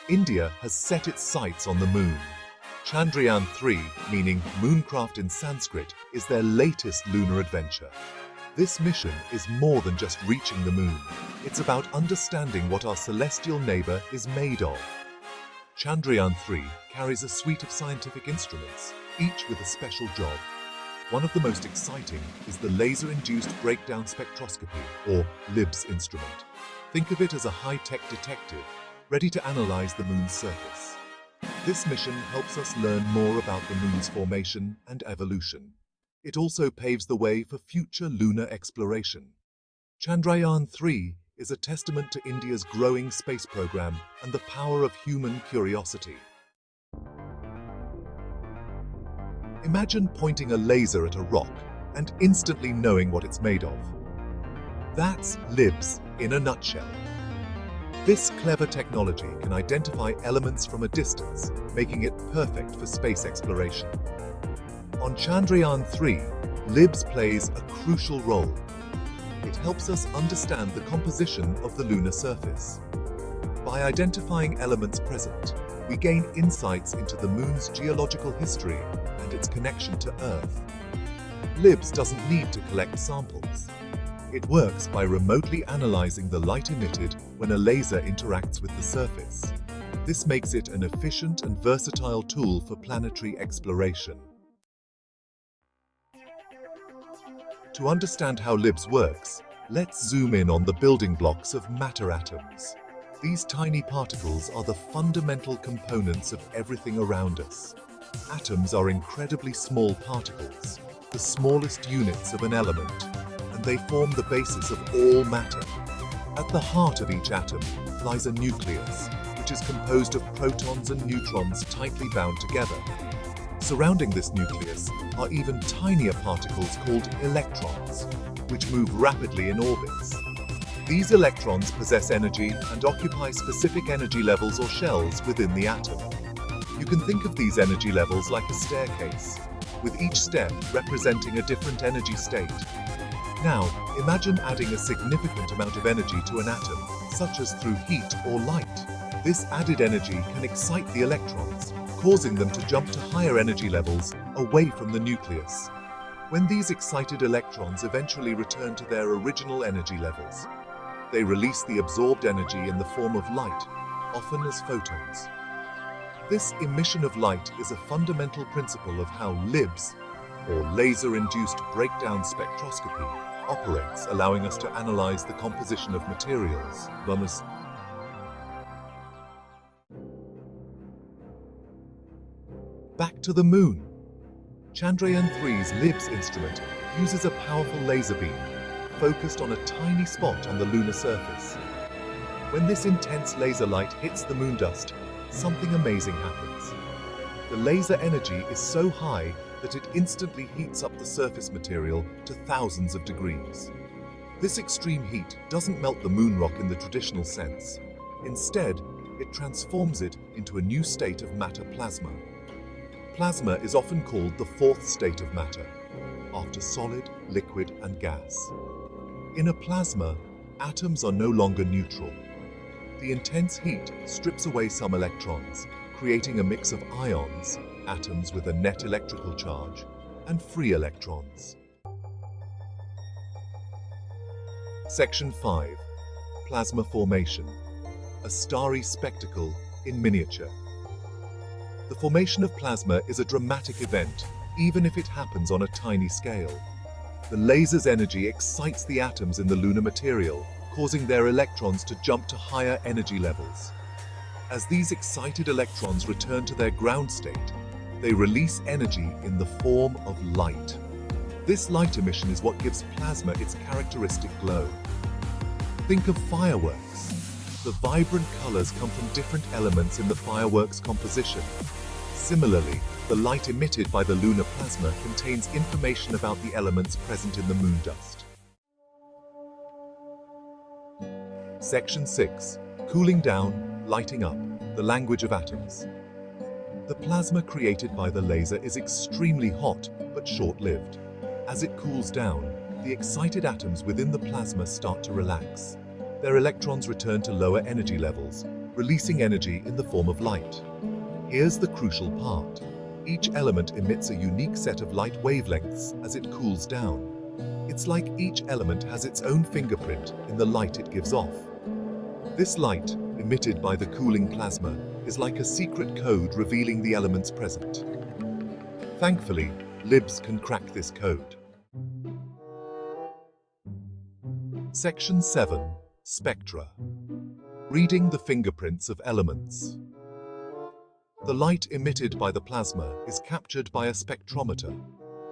India has set its sights on the moon. Chandrayan 3, meaning mooncraft in Sanskrit, is their latest lunar adventure. This mission is more than just reaching the moon. It's about understanding what our celestial neighbor is made of. Chandrayan 3 carries a suite of scientific instruments, each with a special job. One of the most exciting is the laser-induced breakdown spectroscopy, or LIBS instrument. Think of it as a high-tech detective, ready to analyze the moon's surface. This mission helps us learn more about the moon's formation and evolution. It also paves the way for future lunar exploration. Chandrayan 3 is a testament to India's growing space program and the power of human curiosity. Imagine pointing a laser at a rock and instantly knowing what it's made of. That's LIBS in a nutshell. This clever technology can identify elements from a distance, making it perfect for space exploration. On Chandrayan 3, LIBS plays a crucial role. It helps us understand the composition of the lunar surface. By identifying elements present, we gain insights into the moon's geological history and its connection to Earth. LIBS doesn't need to collect samples. It works by remotely analyzing the light emitted when a laser interacts with the surface. This makes it an efficient and versatile tool for planetary exploration. To understand how LIBS works, let's zoom in on the building blocks of matter atoms. These tiny particles are the fundamental components of everything around us. Atoms are incredibly small particles, the smallest units of an element, and they form the basis of all matter. At the heart of each atom lies a nucleus, which is composed of protons and neutrons tightly bound together. Surrounding this nucleus are even tinier particles called electrons, which move rapidly in orbits. These electrons possess energy and occupy specific energy levels or shells within the atom. You can think of these energy levels like a staircase, with each step representing a different energy state. Now, imagine adding a significant amount of energy to an atom, such as through heat or light. This added energy can excite the electrons, causing them to jump to higher energy levels away from the nucleus. When these excited electrons eventually return to their original energy levels, they release the absorbed energy in the form of light, often as photons. This emission of light is a fundamental principle of how LIBS, or laser-induced breakdown spectroscopy, operates, allowing us to analyze the composition of materials. Back to the moon. Chandrayan 3's LIBS instrument uses a powerful laser beam focused on a tiny spot on the lunar surface. When this intense laser light hits the moon dust, something amazing happens. The laser energy is so high that it instantly heats up the surface material to thousands of degrees. This extreme heat doesn't melt the moon rock in the traditional sense. Instead, it transforms it into a new state of matter plasma. Plasma is often called the fourth state of matter, after solid, liquid, and gas. In a plasma, atoms are no longer neutral. The intense heat strips away some electrons, creating a mix of ions, atoms with a net electrical charge, and free electrons. Section 5. Plasma formation. A starry spectacle in miniature. The formation of plasma is a dramatic event, even if it happens on a tiny scale. The laser's energy excites the atoms in the lunar material, causing their electrons to jump to higher energy levels. As these excited electrons return to their ground state, they release energy in the form of light. This light emission is what gives plasma its characteristic glow. Think of fireworks. The vibrant colors come from different elements in the fireworks composition. Similarly, the light emitted by the lunar plasma contains information about the elements present in the moon dust. Section 6. Cooling down, lighting up, the language of atoms. The plasma created by the laser is extremely hot, but short-lived. As it cools down, the excited atoms within the plasma start to relax. Their electrons return to lower energy levels, releasing energy in the form of light. Here's the crucial part. Each element emits a unique set of light wavelengths as it cools down. It's like each element has its own fingerprint in the light it gives off. This light, emitted by the cooling plasma, is like a secret code revealing the elements present. Thankfully, LIBS can crack this code. Section 7. Spectra. Reading the fingerprints of elements. The light emitted by the plasma is captured by a spectrometer,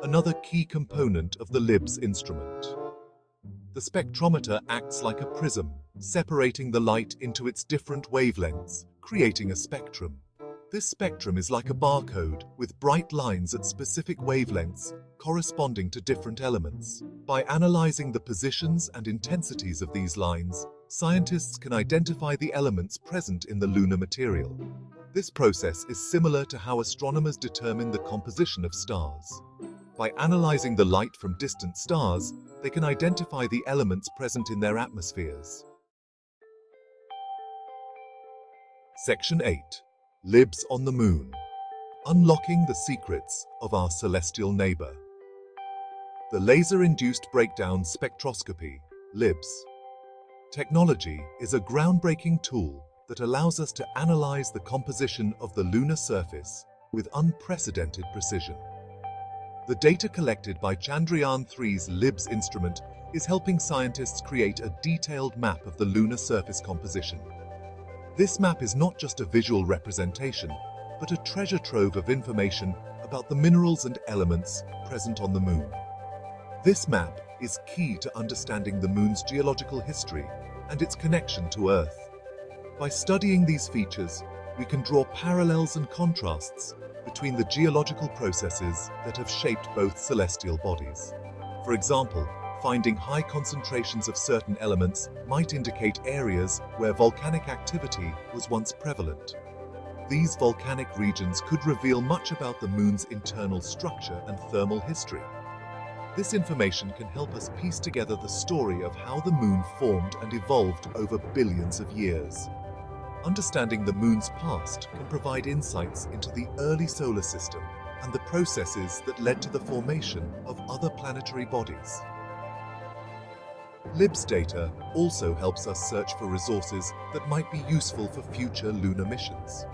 another key component of the LIBS instrument. The spectrometer acts like a prism, separating the light into its different wavelengths, creating a spectrum. This spectrum is like a barcode with bright lines at specific wavelengths corresponding to different elements. By analyzing the positions and intensities of these lines, scientists can identify the elements present in the lunar material. This process is similar to how astronomers determine the composition of stars. By analyzing the light from distant stars, they can identify the elements present in their atmospheres. Section 8. LIBS on the Moon. Unlocking the secrets of our celestial neighbor. The Laser-Induced Breakdown Spectroscopy, LIBS, technology is a groundbreaking tool that allows us to analyze the composition of the lunar surface with unprecedented precision. The data collected by Chandrayan-3's LIBS instrument is helping scientists create a detailed map of the lunar surface composition. This map is not just a visual representation, but a treasure trove of information about the minerals and elements present on the Moon. This map is key to understanding the Moon's geological history and its connection to Earth. By studying these features, we can draw parallels and contrasts between the geological processes that have shaped both celestial bodies. For example, finding high concentrations of certain elements might indicate areas where volcanic activity was once prevalent. These volcanic regions could reveal much about the Moon's internal structure and thermal history. This information can help us piece together the story of how the Moon formed and evolved over billions of years. Understanding the Moon's past can provide insights into the early solar system and the processes that led to the formation of other planetary bodies. LIBS data also helps us search for resources that might be useful for future lunar missions.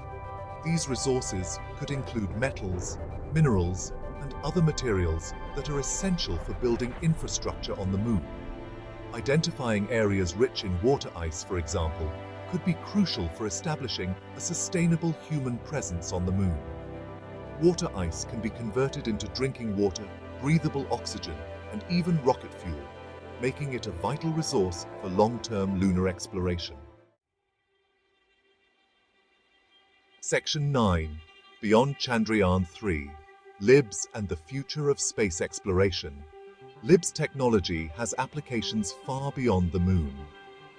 These resources could include metals, minerals, and other materials that are essential for building infrastructure on the Moon. Identifying areas rich in water ice, for example, could be crucial for establishing a sustainable human presence on the Moon. Water ice can be converted into drinking water, breathable oxygen, and even rocket fuel, making it a vital resource for long-term lunar exploration. Section 9. Beyond Chandrayan-3, LIBS and the future of space exploration. LIBS technology has applications far beyond the Moon.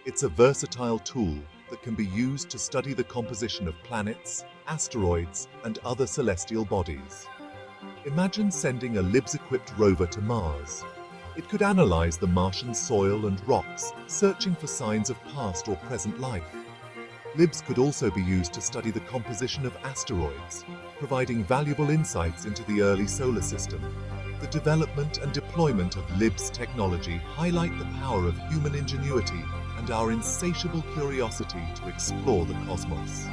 It's a versatile tool that can be used to study the composition of planets, asteroids, and other celestial bodies. Imagine sending a LIBS-equipped rover to Mars. It could analyze the Martian soil and rocks, searching for signs of past or present life. LIBS could also be used to study the composition of asteroids, providing valuable insights into the early solar system. The development and deployment of LIBS technology highlight the power of human ingenuity and our insatiable curiosity to explore the cosmos.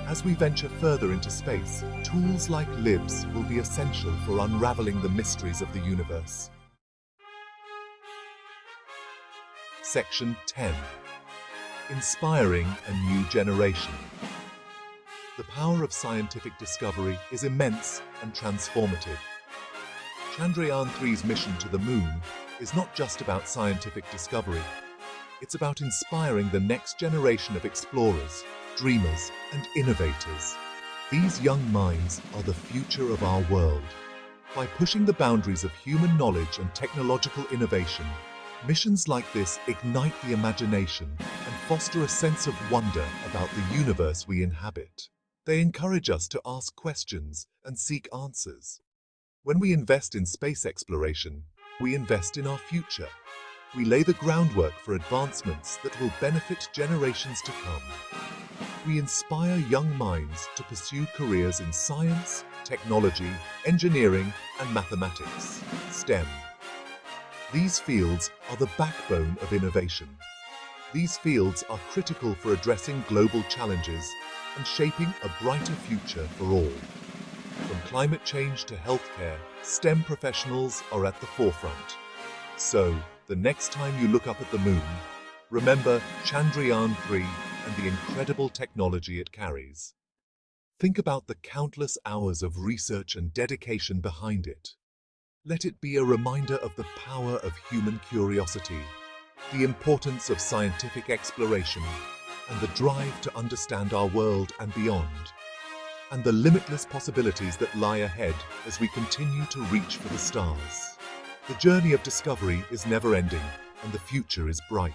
As we venture further into space, tools like LIBS will be essential for unraveling the mysteries of the universe. Section 10. Inspiring a new generation. The power of scientific discovery is immense and transformative. Chandrayan-3's mission to the Moon is not just about scientific discovery. It's about inspiring the next generation of explorers, dreamers, and innovators. These young minds are the future of our world. By pushing the boundaries of human knowledge and technological innovation, missions like this ignite the imagination and foster a sense of wonder about the universe we inhabit. They encourage us to ask questions and seek answers. When we invest in space exploration, we invest in our future. We lay the groundwork for advancements that will benefit generations to come. We inspire young minds to pursue careers in science, technology, engineering, and mathematics, STEM. These fields are the backbone of innovation. These fields are critical for addressing global challenges and shaping a brighter future for all. From climate change to healthcare, STEM professionals are at the forefront. So, the next time you look up at the moon, remember Chandrayan 3 and the incredible technology it carries. Think about the countless hours of research and dedication behind it. Let it be a reminder of the power of human curiosity, the importance of scientific exploration, and the drive to understand our world and beyond, and the limitless possibilities that lie ahead as we continue to reach for the stars. The journey of discovery is never-ending, and the future is bright.